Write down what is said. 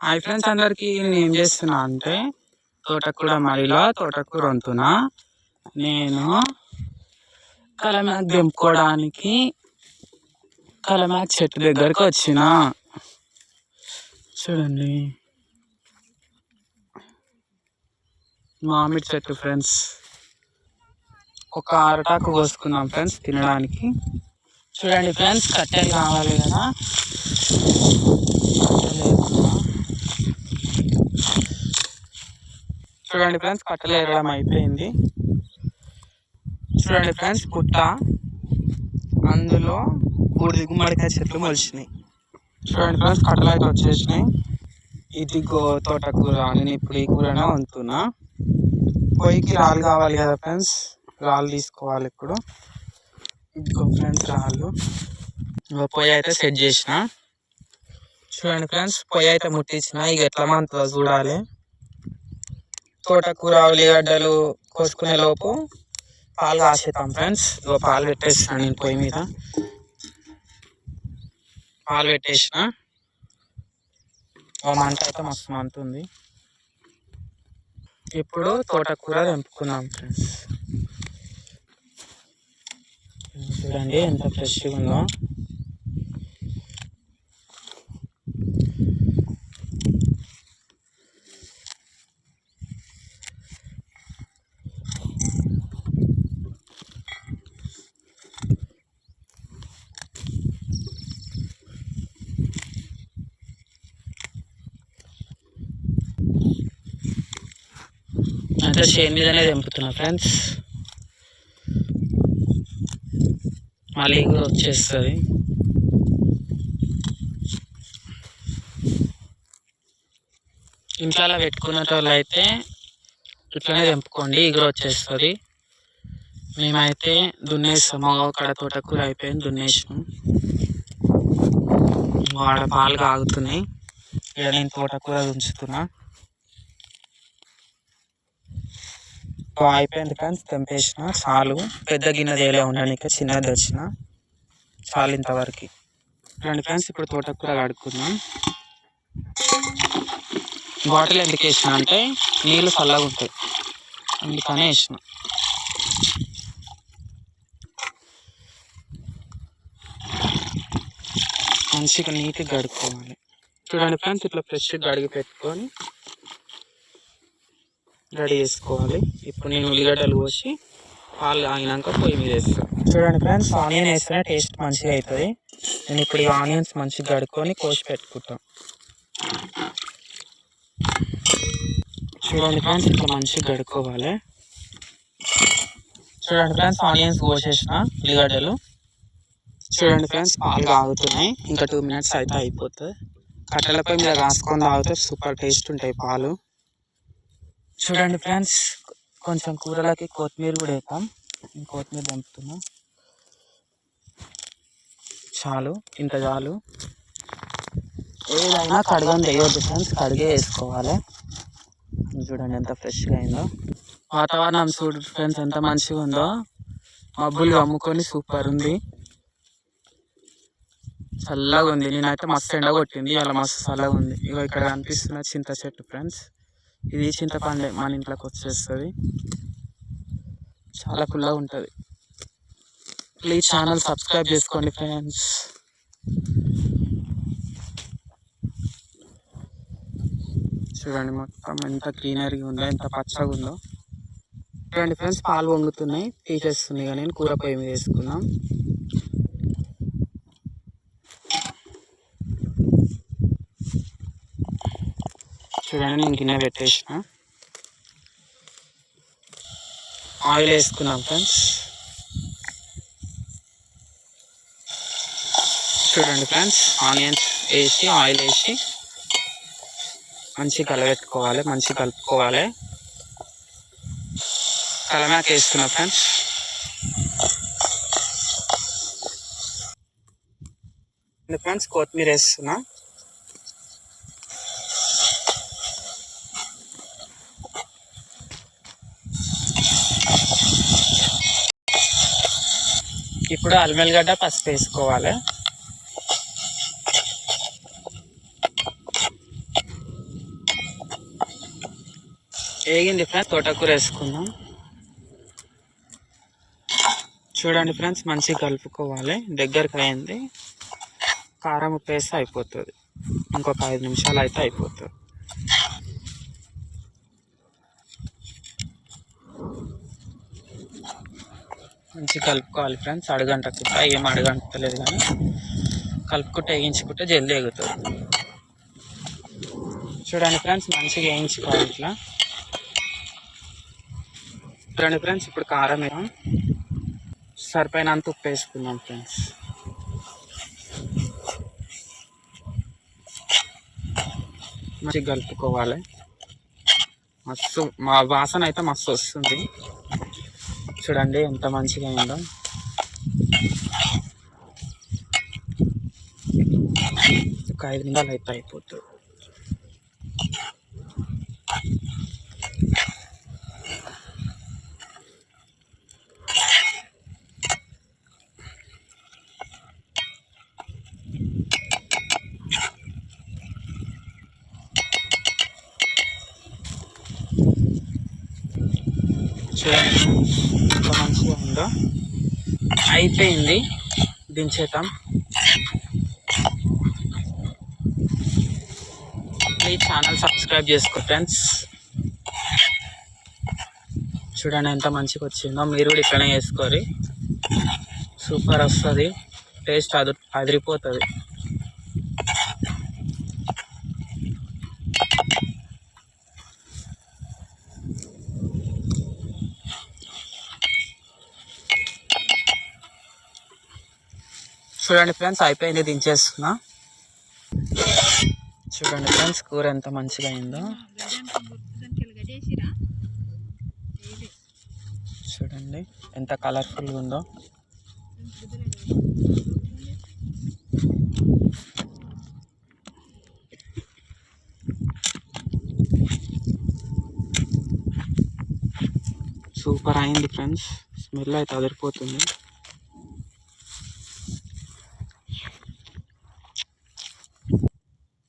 Hi friends, అందరికీ నేను ఏం చేస్తున్నా అంటే తోటకూర మడిలో తోటకూర వంతున్నా. నేను కలమాక్ తెంపుకోవడానికి కలమాక్ చెట్టు దగ్గరకు వచ్చిన. చూడండి, మామిడి చెట్టు ఫ్రెండ్స్. ఒక అరటాకు కోసుకున్నాం ఫ్రెండ్స్ తినడానికి. చూడండి ఫ్రెండ్స్, కట్టెలు కావాలి కదా. చూడండి ఫ్రెండ్స్, కట్టెలు ఏరడం అయిపోయింది. చూడండి ఫ్రెండ్స్, పుట్ట, అందులో 3 గుమ్మడికాయ చెట్లు మొలిచినాయి. చూడండి ఫ్రెండ్స్, కట్టెలు అయితే వచ్చేసినాయి. ఇది తోటకూర. నేను ఇప్పుడు ఈ కూరనే వంతున్నా. పొయ్యికి రాళ్ళు కావాలి కదా ఫ్రెండ్స్, రాళ్ళు తీసుకోవాలి. ఇప్పుడు ఇదిగో ఫ్రెండ్స్ రాళ్ళు. పొయ్యి అయితే సెట్ చేసిన. చూడండి ఫ్రెండ్స్, పొయ్యి అయితే ముట్టించిన. ఇక ఎట్లా మంతుందో చూడాలి. తోటకూర ఉల్లిగడ్డలు కోసుకునే లోపు పాలు కాసేద్దాం ఫ్రెండ్స్. ఇగో పాలు పెట్టేసిన. నేను పొయ్యి మీద పాలు పెట్టేసిన. మంట అయితే మస్తు మంతుంది. ఇప్పుడు తోటకూర తెంపుకున్నాం ఫ్రెండ్స్. చూడండి ఎంత ఫ్రెష్గా ఉందో. అంటే చేను మీదనే తెంపుతున్నా ఫ్రెండ్స్. మళ్ళీ కూడా వచ్చేస్తుంది. ఇంట్లో పెట్టుకున్న వాళ్ళు అయితే ఇట్లనే తెంపుకోండి, ఎగురు వచ్చేస్తుంది. మేమైతే దున్నేస్తాము. అక్కడ తోటకూర అయిపోయింది, దున్నేసాము. వాడ పాలు కాగుతున్నాయి. ఇక నేను తోటకూర దుంచుతున్నా. అయిపోయింది ఫ్రెండ్స్, తెంపేసిన. చాలు, పెద్ద గిన్నె తేలే ఉండడానికి చిన్నది వచ్చిన. చాలు ఇంతవరకు. చూడండి ఫ్రెండ్స్, ఇప్పుడు తోటకూర కడుక్కున్నాం. బాటిల్ ఎందుకు వేసిన అంటే నీళ్ళు చల్లగా ఉంటాయి, అందుకనే వేసిన. మంచిగా నీట్గా కడుక్కోవాలి. చూడండి ఫ్రెండ్స్, ఇట్లా ఫ్రెష్గా కడిగి పెట్టుకొని రెడీ చేసుకోవాలి. ఇప్పుడు నేను ఉల్లిగడ్డలు కోసి పాలు ఆగినాక పొయ్యి మీద వేస్తాను. చూడండి ఫ్రెండ్స్, ఆనియన్ వేస్తేనే టేస్ట్ మంచిగా అవుతుంది. నేను ఇప్పుడు ఈ ఆనియన్స్ మంచిగా కడుక్కొని కోసి పెట్టుకుంటాను. చూడండి ఫ్రెండ్స్, ఇట్లా మంచిగా కడుక్కోవాలి. చూడండి ఫ్రెండ్స్, ఆనియన్స్ కోసేసిన, ఉల్లిగడ్డలు. చూడండి ఫ్రెండ్స్, పాలు కాగుతున్నాయి. ఇంకా 2 minutes అయితే అయిపోతుంది. కట్టెల పొయ్యి మీద కాసుకొని తాగితే సూపర్ టేస్ట్ ఉంటాయి పాలు. చూడండి ఫ్రెండ్స్, కొంచెం కూరలకి కొత్తిమీర కూడా వేద్దాం. నేను కొత్తిమీర దంపుతున్నా. చాలు, ఇంత చాలు. ఏదైనా కడగని వేయొద్దు ఫ్రెండ్స్, కడిగే వేసుకోవాలి. చూడండి ఎంత ఫ్రెష్గా అయిందో. వాతావరణం చూడు ఫ్రెండ్స్ ఎంత మంచిగా ఉందో. మబ్బులు కమ్ముకొని సూపర్ ఉంది, చల్లగా ఉంది. నేనైతే మస్తు ఎండ కొట్టింది, అలా మస్తు చల్లగా ఉంది. ఇగో ఇక్కడ కనిపిస్తున్న చింత చెట్టు ఫ్రెండ్స్, ఇది చింతపండే, మన ఇంట్లోకి వచ్చేస్తుంది. చాలా కుల్లగా ఉంటుంది. ప్లీజ్ ఛానల్ సబ్స్క్రైబ్ చేసుకోండి ఫ్రెండ్స్. చూడండి మొత్తం ఎంత గ్రీనరీగా ఉందో, ఎంత పచ్చగా ఉందో. చూడండి ఫ్రెండ్స్, పాలు పొంగుతున్నాయి, తీసేస్తుంది. ఇక నేను కూర పొయ్యి మీద వేసుకున్నాం. చూడండి, నేను గిన్నె పెట్టేసిన. ఆయిల్ వేసుకున్నాం ఫ్రెండ్స్. చూడండి ఫ్రెండ్స్, ఆనియన్స్ వేసి ఆయిల్ వేసి మంచిగా కలబెట్టుకోవాలి, మంచిగా కలుపుకోవాలి. కలమాక్ వేస్తున్నా ఫ్రెండ్స్. ఫ్రెండ్స్, కొత్తిమీర వేస్తున్నా. ఇప్పుడు అల్లం వెల్లిగడ్డ పసుపు వేసుకోవాలి. వేగింది ఫ్రెండ్స్, తోటకూర వేసుకుందాం. చూడండి ఫ్రెండ్స్, మంచిగా కలుపుకోవాలి. దగ్గరకు అయింది. కారం ఉప్పు వేస్తే అయిపోతుంది. ఇంకొక 5 నిమిషాలు అయితే అయిపోతుంది. మంచిగా కలుపుకోవాలి ఫ్రెండ్స్. అడుగంటకుంటా, ఏం అడుగంటలేదు కానీ కలుపుకుంటే వేయించుకుంటే జల్దీ ఎగుతుంది. చూడండి ఫ్రెండ్స్, మంచిగా వేయించుకోవాలి ఇట్లా. చూడండి ఫ్రెండ్స్, ఇప్పుడు కారం సరిపోయినంత ఉప్పు వేసుకుందాం ఫ్రెండ్స్. మంచిగా కలుపుకోవాలి. మస్తు మా వాసన అయితే మస్తు వస్తుంది. చూడండి ఎంత మంచిగా అయిందో. ఒక 5 నిమిషాలు అయితే అయిపోతుంది. చూడండి ఎంత మంచిగా ఉందో. అయిపోయింది, దించేద్దాం. ప్లీజ్ ఛానల్ సబ్స్క్రైబ్ చేసుకో ఫ్రెండ్స్. చూడండి ఎంత మంచిగా వచ్చిందో. మీరు కూడా ఇట్లనే చేసుకోరి, సూపర్ వస్తుంది. టేస్ట్ అదిరిపోతుంది. చూడండి ఫ్రెండ్స్, అయిపోయింది, దించేస్తున్నా. చూడండి ఫ్రెండ్స్, కూర ఎంత మంచిగా అయిందో. చూడండి ఎంత కలర్ఫుల్గా ఉందో. సూపర్ అయింది ఫ్రెండ్స్. స్మెల్ అయితే అదిరిపోతుంది.